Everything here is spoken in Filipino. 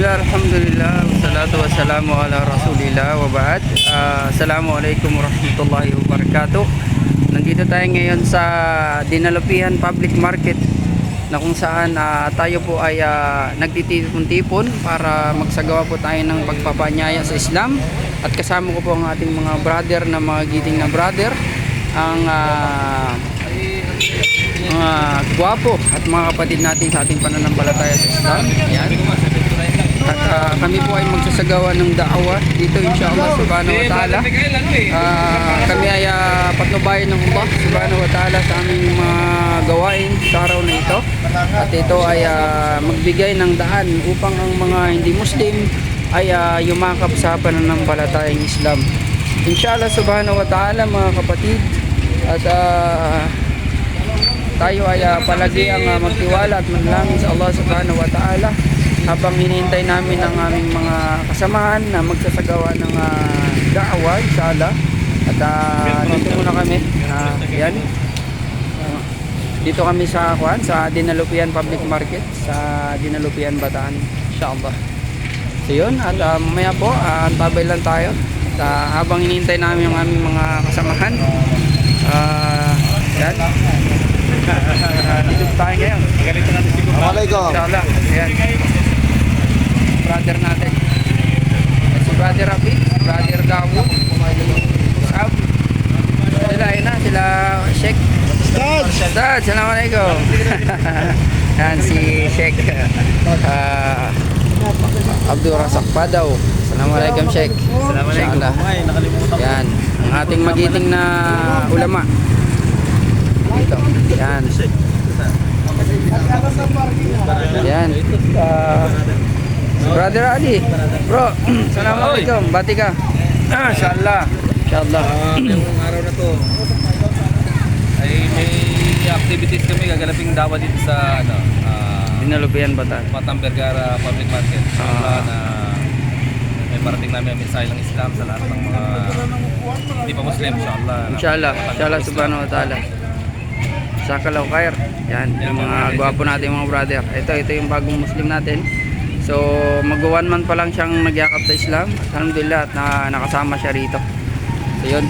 Bismillah, alhamdulillah, wassalatu wassalamu ala rasulillah wa ba'd. Assalamualaikum warahmatullahi wabarakatuh. Nandito tayo ngayon sa Dinalupihan Public Market na kung saan tayo po ay nagtitipon-tipon para magsagawa po tayo ng pagpapanyaya sa Islam. At kasama ko po ang ating mga brother na mga giting na brother, ang mga gwapo at mga kapatid natin sa ating pananampalataya sa Islam. Yan. At kami po ay magsasagawa ng da'awa dito insyaAllah subhanahu wa ta'ala. Kami ay patnubayan ng Allah subhanahu wa ta'ala sa aming mga gawain sa araw na ito. At ito ay magbigay ng daan upang ang mga hindi Muslim ay yumakap sa pananampalatayang Islam. Inshallah subhanahu wa ta'ala mga kapatid. At tayo ay palagi ang magtiwala at manalangin sa Allah subhanahu wa ta'ala habang hinihintay namin ang aming mga kasamahan na magsasagawa ng da'awa inshallah. At dito muna kami, yan. Dito kami sa Dinalupihan Public Market sa Dinalupihan, Bataan inshallah. So yun, at mamaya po antabay lang tayo at habang hinihintay namin yung aming mga kasamahan. Yan. Dito tayo ngayon. Assalamualaikum. Inshallah. Ayan. Brother natin. Si Brother Rafi, Brother Dawo, Sab. Sila na, sila Sheikh. Dad, assalamualaikum. Yan si Sheikh Abdul Razak Padaw. Assalamualaikum Sheikh. Assalamualaikum. Yan, ang ating magiting na ulama. Dito. Yan. Yan. Brother Ali. Bro, assalamualaikum. Bati ka. Inshallah. Inshallah. Ngayong araw na to ay may activities kami gagalaping dawa dito sa Dinalupihan, Bataan. Batang Vergara Public Market. Na may parating namin ang mensahe ng Islam sa lahat ng mga hindi pa Muslim inshallah. Inshallah. Inshallah subhanahu wa ta'ala. Sa Kalaw Khair. Yan, yung mga gwapo natin mga brother. Ito yung bagong Muslim natin. So, mag-1 month pa lang siyang nagyakap sa Islam. Alhamdulillah at nakasama siya rito. So, yun.